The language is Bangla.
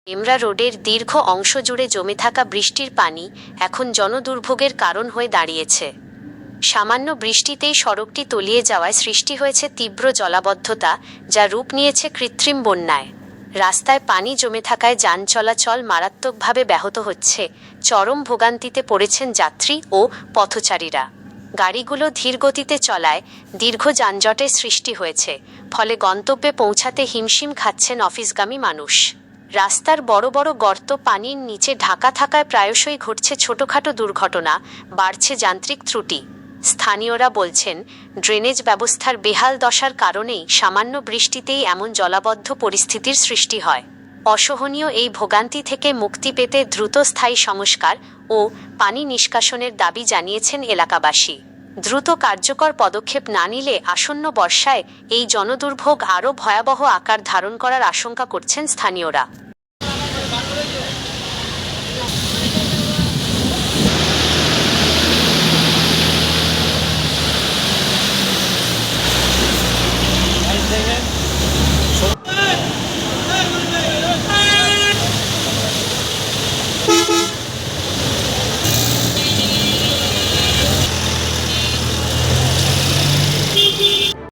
এমরা রোডের দীর্ঘ অংশ জুড়ে জমে থাকা বৃষ্টির পানি এখন জনদুর্ভোগের কারণ হয়ে দাঁড়িয়েছে। সামান্য বৃষ্টিতেই সড়কটি তলিয়ে যাওয়ায় সৃষ্টি হয়েছে তীব্র জলাবদ্ধতা, যা রূপ নিয়েছে কৃত্রিম বন্যায়। রাস্তায় পানি জমে থাকায় যান চলাচল মারাত্মকভাবে ব্যাহত হচ্ছে। চরম ভোগান্তিতে পড়েছেন যাত্রী ও পথচারীরা। গাড়িগুলো ধীর গতিতে চলায় দীর্ঘ যানজটের সৃষ্টি হয়েছে, ফলে গন্তব্যে পৌঁছাতে হিমশিম খাচ্ছেন অফিসগামী মানুষ। রাস্তার বড় বড় গর্ত পানির নিচে ঢাকা থাকায় প্রায়শই ঘটছে ছোটখাটো দুর্ঘটনা, বাড়ছে যান্ত্রিক ত্রুটি। স্থানীয়রা বলছেন, ড্রেনেজ ব্যবস্থার বেহাল দশার কারণেই সামান্য বৃষ্টিতেই এমন জলাবদ্ধ পরিস্থিতির সৃষ্টি হয়। অসহনীয় এই ভোগান্তি থেকে মুক্তি পেতে দ্রুত স্থায়ী সংস্কার ও পানি নিষ্কাশনের দাবি জানিয়েছেন এলাকাবাসী। দ্রুত কার্যকর পদক্ষেপ না নিলে আসন্ন বর্ষায় এই জনদুর্ভোগ আরও ভয়াবহ আকার ধারণ করার আশঙ্কা করছেন স্থানীয়রা।